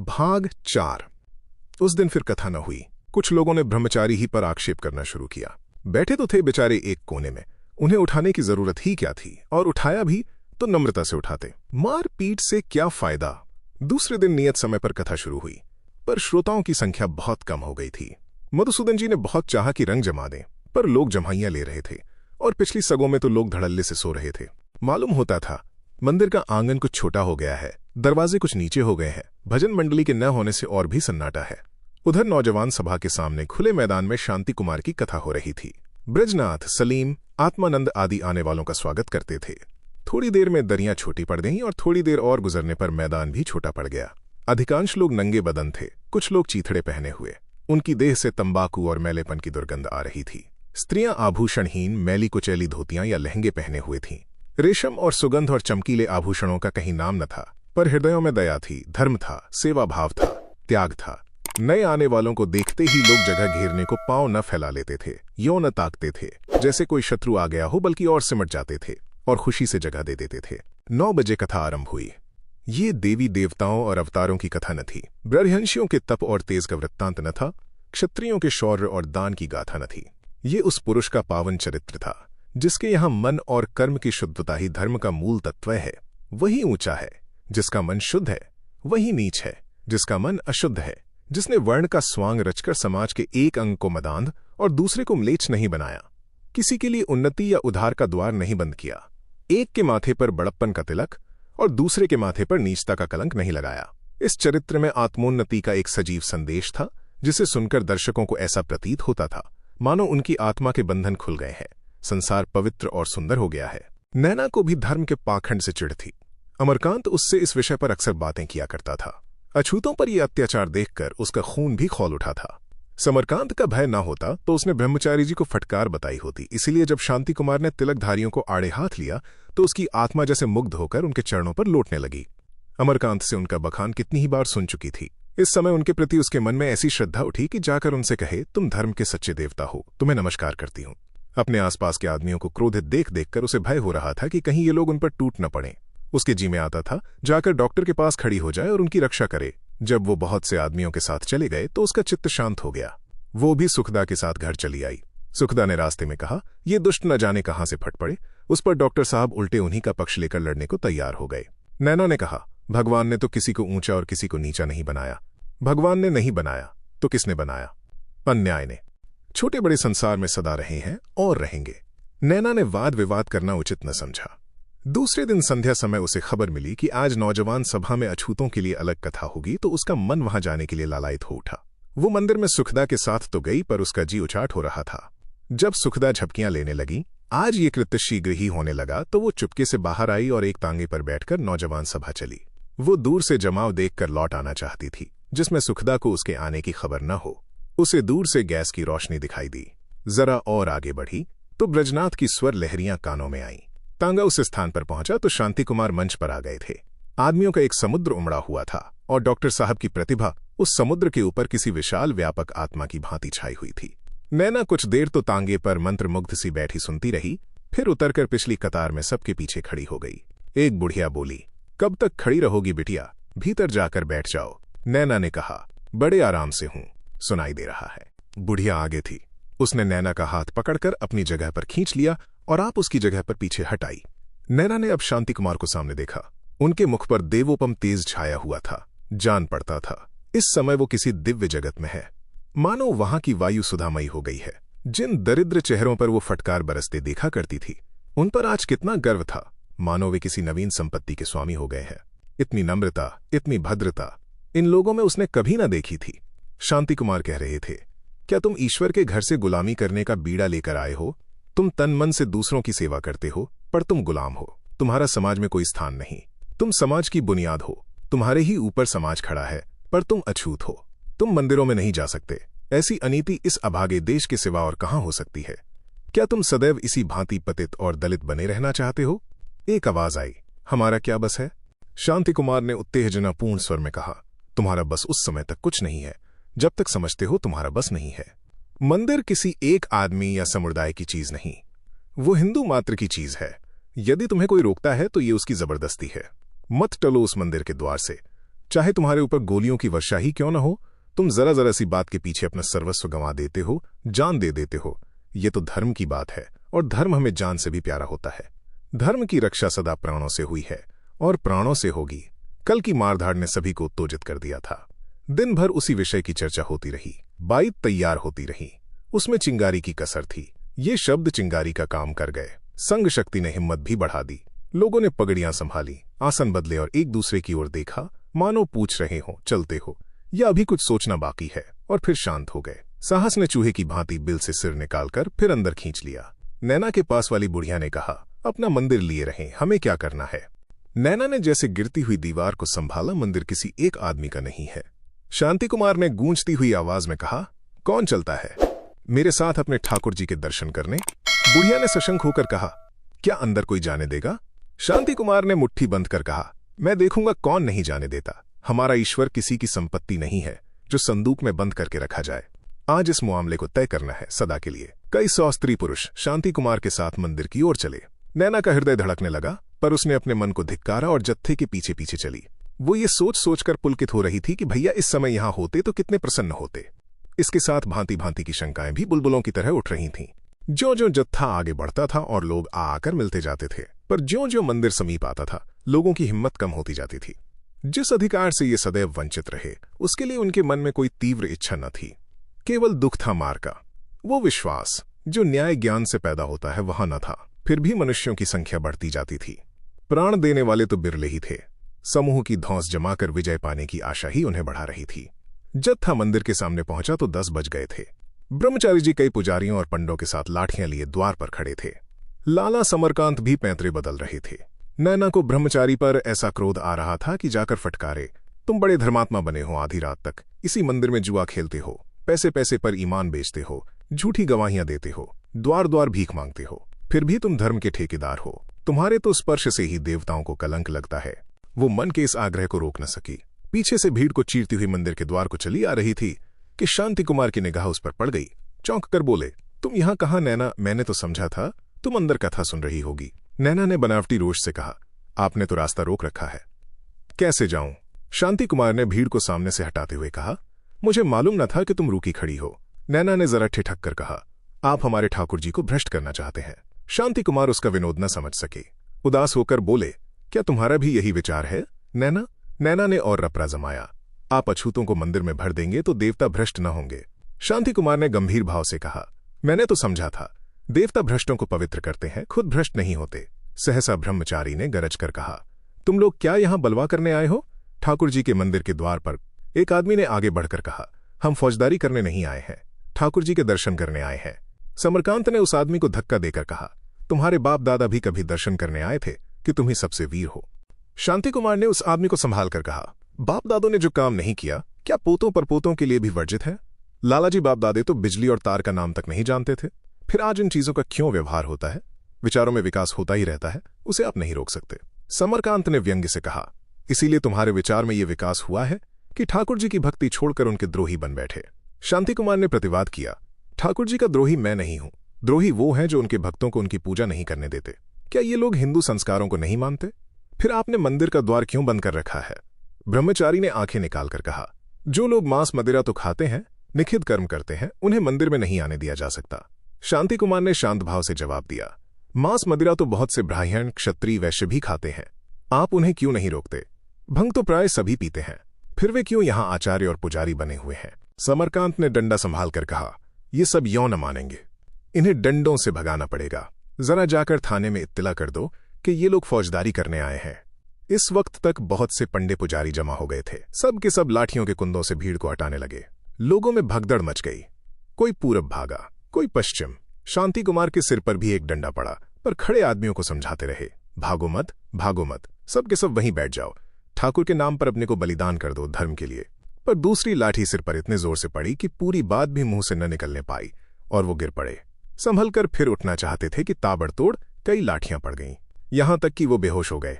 भाग 4। उस दिन फिर कथा न हुई। कुछ लोगों ने ब्रह्मचारी ही पर आक्षेप करना शुरू किया। बैठे तो थे बेचारे एक कोने में, उन्हें उठाने की जरूरत ही क्या थी, और उठाया भी तो नम्रता से उठाते। मार पीट से क्या फायदा। दूसरे दिन नियत समय पर कथा शुरू हुई, पर श्रोताओं की संख्या बहुत कम हो गई थी। मधुसूदन जी ने बहुत चाहा कि रंग जमा दें, पर लोग जमाइयां ले रहे थे, और पिछली सगों में तो लोग धड़ल्ले से सो रहे थे। मालूम होता था मंदिर का आंगन कुछ छोटा हो गया है, दरवाजे कुछ नीचे हो गए हैं, भजन मंडली के न होने से और भी सन्नाटा है। उधर नौजवान सभा के सामने खुले मैदान में शांति कुमार की कथा हो रही थी। ब्रजनाथ, सलीम, आत्मानंद आदि आने वालों का स्वागत करते थे। थोड़ी देर में दरियां छोटी पड़ गईं और थोड़ी देर और गुजरने पर मैदान भी छोटा पड़ गया। अधिकांश लोग नंगे बदन थे, कुछ लोग चीथड़े पहने हुए। उनकी देह से तंबाकू और मैलेपन की दुर्गंध आ रही थी। स्त्रियां आभूषणहीन मैली कुचैली धोतियां या लहंगे पहने हुए थीं। रेशम और सुगंध और चमकीले आभूषणों का कहीं नाम न था, पर हृदयों में दया थी, धर्म था, सेवा भाव था, त्याग था। नए आने वालों को देखते ही लोग जगह घेरने को पांव न फैला लेते थे, यों न ताकते थे जैसे कोई शत्रु आ गया हो, बल्कि और सिमट जाते थे और खुशी से जगह दे देते थे। 9 बजे कथा आरंभ हुई। ये देवी देवताओं और अवतारों की कथा न थी, ब्रह्मर्षियों के तप और तेज का वृत्तांत न था, क्षत्रियों के शौर्य और दान की गाथा न थी। ये उस पुरुष का पावन चरित्र था जिसके यहाँ मन और कर्म की शुद्धता ही धर्म का मूल तत्व है। वही ऊंचा है जिसका मन शुद्ध है, वही नीच है जिसका मन अशुद्ध है। जिसने वर्ण का स्वांग रचकर समाज के एक अंग को मदांध और दूसरे को म्लेच्छ नहीं बनाया, किसी के लिए उन्नति या उद्धार का द्वार नहीं बंद किया, एक के माथे पर बड़प्पन का तिलक और दूसरे के माथे पर नीचता का कलंक नहीं लगाया। इस चरित्र में आत्मोन्नति का एक सजीव संदेश था, जिसे सुनकर दर्शकों को ऐसा प्रतीत होता था मानो उनकी आत्मा के बंधन खुल गए हैं, संसार पवित्र और सुंदर हो गया है। नैना को भी धर्म के पाखंड से चिढ़ थी। अमरकांत उससे इस विषय पर अक्सर बातें किया करता था। अछूतों पर यह अत्याचार देखकर उसका खून भी खौल उठा था। समरकांत का भय न होता तो उसने ब्रह्मचारी जी को फटकार बताई होती। इसीलिए जब शांति कुमार ने तिलकधारियों को आड़े हाथ लिया तो उसकी आत्मा जैसे मुग्ध होकर उनके चरणों पर लौटने लगी। अमरकांत से उनका बखान कितनी ही बार सुन चुकी थी। इस समय उनके प्रति उसके मन में ऐसी श्रद्धा उठी कि जाकर उनसे कहे, तुम धर्म के सच्चे देवता हो, तुम्हें नमस्कार करती हूं। अपने आसपास के आदमियों को क्रोधित देख देखकर उसे भय हो रहा था कि कहीं ये लोग उन पर टूट न पड़े। उसके जी में आता था जाकर डॉक्टर के पास खड़ी हो जाए और उनकी रक्षा करे। जब वो बहुत से आदमियों के साथ चले गए तो उसका चित्त शांत हो गया। वो भी सुखदा के साथ घर चली आई। सुखदा ने रास्ते में कहा, ये दुष्ट न जाने कहां से फट पड़े। उस पर डॉक्टर साहब उल्टे उन्हीं का पक्ष लेकर लड़ने को तैयार हो गए। नैना ने कहा, भगवान ने तो किसी को ऊंचा और किसी को नीचा नहीं बनाया। भगवान ने नहीं बनाया तो किसने बनाया? अन्याय ने। छोटे बड़े संसार में सदा रहे हैं और रहेंगे। नैना ने वाद विवाद करना उचित न समझा। दूसरे दिन संध्या समय उसे खबर मिली कि आज नौजवान सभा में अछूतों के लिए अलग कथा होगी, तो उसका मन वहां जाने के लिए लालायित हो उठा। वो मंदिर में सुखदा के साथ तो गई, पर उसका जी उचाट हो रहा था। जब सुखदा झपकियां लेने लगी, आज ये कृत्य शीघ्र ही होने लगा, तो वो चुपके से बाहर आई और एक तांगे पर बैठकर नौजवान सभा चली। वो दूर से जमाव देखकर लौट आना चाहती थी, जिसमें सुखदा को उसके आने की खबर न हो। उसे दूर से गैस की रोशनी दिखाई दी। जरा और आगे बढ़ी तो ब्रजनाथ की स्वर लहरियां कानों में आईं। तांगा उस स्थान पर पहुंचा तो शांति कुमार मंच पर आ गए थे। आदमियों का एक समुद्र उमड़ा हुआ था और डॉक्टर साहब की प्रतिभा उस समुद्र के ऊपर किसी विशाल व्यापक आत्मा की भांति छाई हुई थी। नैना कुछ देर तो तांगे पर मंत्रमुग्ध सी बैठी सुनती रही, फिर उतरकर पिछली कतार में सबके पीछे खड़ी हो गई। एक बुढ़िया बोली, कब तक खड़ी रहोगी बिटिया, भीतर जाकर बैठ जाओ। नैना ने कहा, बड़े आराम से हूं, सुनाई दे रहा है। बुढ़िया आगे थी। उसने नैना का हाथ पकड़कर अपनी जगह पर खींच लिया और आप उसकी जगह पर पीछे हटाई। नैना ने अब शांति कुमार को सामने देखा। उनके मुख पर देवोपम तेज छाया हुआ था। जान पड़ता था इस समय वो किसी दिव्य जगत में है, मानो वहां की वायु सुधामयी हो गई है। जिन दरिद्र चेहरों पर वो फटकार बरसते देखा करती थी, उन पर आज कितना गर्व था, मानो वे किसी नवीन संपत्ति के स्वामी हो गए हैं। इतनी नम्रता, इतनी भद्रता इन लोगों में उसने कभी न देखी थी। शांति कुमार कह रहे थे, क्या तुम ईश्वर के घर से गुलामी करने का बीड़ा लेकर आए हो? तुम तन मन से दूसरों की सेवा करते हो, पर तुम गुलाम हो। तुम्हारा समाज में कोई स्थान नहीं। तुम समाज की बुनियाद हो। तुम्हारे ही ऊपर समाज खड़ा है, पर तुम अछूत हो। तुम मंदिरों में नहीं जा सकते। ऐसी अनीति इस अभागे देश के सिवा और कहां हो सकती है? क्या तुम सदैव इसी भांति पतित और दलित बने रहना चाहते हो? एक आवाज आई, हमारा क्या बस है? शांति कुमार ने उत्तेजनापूर्ण स्वर में कहा, तुम्हारा बस उस समय तक कुछ नहीं है जब तक समझते हो तुम्हारा बस नहीं है। मंदिर किसी एक आदमी या समुदाय की चीज नहीं, वो हिंदू मात्र की चीज है। यदि तुम्हें कोई रोकता है तो ये उसकी जबरदस्ती है। मत टलो उस मंदिर के द्वार से। चाहे तुम्हारे ऊपर गोलियों की वर्षा ही क्यों न हो, तुम जरा जरा सी बात के पीछे अपना सर्वस्व गंवा देते हो, जान दे देते हो। ये तो धर्म की बात है, और धर्म हमें जान से भी प्यारा होता है। धर्म की रक्षा सदा प्राणों से हुई है और प्राणों से होगी। कल की मारधाड़ ने सभी को उत्तेजित कर दिया था। दिन भर उसी विषय की चर्चा होती रही, बात तैयार होती रही। उसमें चिंगारी की कसर थी। ये शब्द चिंगारी का काम कर गए। संघ शक्ति ने हिम्मत भी बढ़ा दी। लोगों ने पगड़ियां संभाली, आसन बदले और एक दूसरे की ओर देखा, मानो पूछ रहे हो चलते हो या अभी कुछ सोचना बाकी है, और फिर शांत हो गए। साहस ने चूहे की भांति बिल से सिर निकालकर फिर अंदर खींच लिया। नैना के पास वाली बुढ़िया ने कहा, अपना मंदिर लिए रहें, हमें क्या करना है। नैना ने जैसे गिरती हुई दीवार को संभाला, मंदिर किसी एक आदमी का नहीं है। शांति कुमार ने गूंजती हुई आवाज में कहा, कौन चलता है मेरे साथ अपने ठाकुर जी के दर्शन करने। बुढ़िया ने सशंक होकर कहा, क्या अंदर कोई जाने देगा। शांति कुमार ने मुट्ठी बंद कर कहा, मैं देखूंगा कौन नहीं जाने देता। हमारा ईश्वर किसी की संपत्ति नहीं है जो संदूक में बंद करके रखा जाए। आज इस मामले को तय करना है सदा के लिए। कई 100 स्त्री पुरुष शांति कुमार के साथ मंदिर की ओर चले। नैना का हृदय धड़कने लगा, पर उसने अपने मन को धिक्कारा और जत्थे के पीछे पीछे चली। वो ये सोच सोचकर पुलकित हो रही थी कि भैया इस समय यहां होते तो कितने प्रसन्न होते। इसके साथ भांति भांति की शंकाएं भी बुलबुलों की तरह उठ रही थीं। ज्यों-ज्यों जत्था आगे बढ़ता था और लोग आकर मिलते जाते थे, पर ज्यों-ज्यों मंदिर समीप आता था, लोगों की हिम्मत कम होती जाती थी। जिस अधिकार से ये सदैव वंचित रहे, उसके लिए उनके मन में कोई तीव्र इच्छा न थी। केवल दुख था मार का। वो विश्वास जो न्याय ज्ञान से पैदा होता है वहां न था। फिर भी मनुष्यों की संख्या बढ़ती जाती थी। प्राण देने वाले तो बिरले ही थे। समूह की धौंस जमाकर विजय पाने की आशा ही उन्हें बढ़ा रही थी। जत्था मंदिर के सामने पहुंचा तो 10 बज गए थे। ब्रह्मचारी जी कई पुजारियों और पंडों के साथ लाठियां लिए द्वार पर खड़े थे। लाला समरकांत भी पैंतरे बदल रहे थे। नैना को ब्रह्मचारी पर ऐसा क्रोध आ रहा था कि जाकर फटकारे, तुम बड़े धर्मात्मा बने हो, आधी रात तक इसी मंदिर में जुआ खेलते हो, पैसे पैसे पर ईमान बेचते हो, झूठी गवाहियां देते हो, द्वार द्वार भीख मांगते हो, फिर भी तुम धर्म के ठेकेदार हो। तुम्हारे तो स्पर्श से ही देवताओं को कलंक लगता है। वो मन के इस आग्रह को रोक न सकी। पीछे से भीड़ को चीरती हुई मंदिर के द्वार को चली आ रही थी कि शांति कुमार की निगाह उस पर पड़ गई। चौंक कर बोले, तुम यहां कहां नैना, मैंने तो समझा था तुम अंदर कथा सुन रही होगी। नैना ने बनावटी रोष से कहा, आपने तो रास्ता रोक रखा है, कैसे जाऊं। शांति कुमार ने भीड़ को सामने से हटाते हुए कहा, मुझे मालूम न था कि तुम रुकी खड़ी हो। नैना ने जरा ठिठक कर कहा, आप हमारे ठाकुर जी को भ्रष्ट करना चाहते हैं। शांति कुमार उसका विनोद न समझ सके। उदास होकर बोले, क्या तुम्हारा भी यही विचार है नैना। नैना ने और रपरा जमाया, आप अछूतों को मंदिर में भर देंगे तो देवता भ्रष्ट न होंगे। शांति कुमार ने गंभीर भाव से कहा, मैंने तो समझा था देवता भ्रष्टों को पवित्र करते हैं, खुद भ्रष्ट नहीं होते। सहसा ब्रह्मचारी ने गरज कर कहा, तुम लोग क्या यहां बलवा करने आए हो। ठाकुर जी के मंदिर के द्वार पर एक आदमी ने आगे बढ़कर कहा, हम फौजदारी करने नहीं आए हैं, ठाकुर जी के दर्शन करने आए हैं। समरकांत ने उस आदमी को धक्का देकर कहा, तुम्हारे बाप दादा भी कभी दर्शन करने आए थे कि तुम ही सबसे वीर हो। शांति कुमार ने उस आदमी को संभाल कर कहा, बाप दादों ने जो काम नहीं किया, क्या पोतों पर पोतों के लिए भी वर्जित है। लालाजी बाप दादे तो बिजली और तार का नाम तक नहीं जानते थे, फिर आज इन चीजों का क्यों व्यवहार होता है। विचारों में विकास होता ही रहता है, उसे आप नहीं रोक सकते। समरकांत ने व्यंग्य से कहा, इसीलिए तुम्हारे विचार में यह विकास हुआ है कि ठाकुर जी की भक्ति छोड़कर उनके द्रोही बन बैठे। शांति कुमार ने प्रतिवाद किया, ठाकुर जी का द्रोही मैं नहीं हूं, द्रोही वो हैं जो उनके भक्तों को उनकी पूजा नहीं करने देते। क्या ये लोग हिंदू संस्कारों को नहीं मानते। फिर आपने मंदिर का द्वार क्यों बंद कर रखा है। ब्रह्मचारी ने आंखें निकालकर कहा, जो लोग मांस मदिरा तो खाते हैं, निखिद कर्म करते हैं, उन्हें मंदिर में नहीं आने दिया जा सकता। शांति कुमार ने शांत भाव से जवाब दिया, मांस मदिरा तो बहुत से ब्राह्मण क्षत्रिय वैश्य भी खाते हैं, आप उन्हें क्यों नहीं रोकते। भंग तो प्राय सभी पीते हैं, फिर वे क्यों यहां आचार्य और पुजारी बने हुए हैं। समरकांत ने डंडा संभाल कर कहा, ये सब यों न मानेंगे, इन्हें डंडों से भगाना पड़ेगा। जरा जाकर थाने में इत्तला कर दो कि ये लोग फौजदारी करने आए हैं। इस वक्त तक बहुत से पंडे पुजारी जमा हो गए थे। सब के सब लाठियों के कुंदों से भीड़ को हटाने लगे। लोगों में भगदड़ मच गई। कोई पूरब भागा, कोई पश्चिम। शांति कुमार के सिर पर भी एक डंडा पड़ा, पर खड़े आदमियों को समझाते रहे, भागो मत, भागो मत, सब के सब वहीं बैठ जाओ, ठाकुर के नाम पर अपने को बलिदान कर दो धर्म के लिए। पर दूसरी लाठी सिर पर इतने जोर से पड़ी कि पूरी बात भी मुंह से न निकलने पाई और वो गिर पड़े। संभल कर फिर उठना चाहते थे कि ताबड़तोड़ कई लाठियां पड़ गईं, यहां तक कि वो बेहोश हो गए।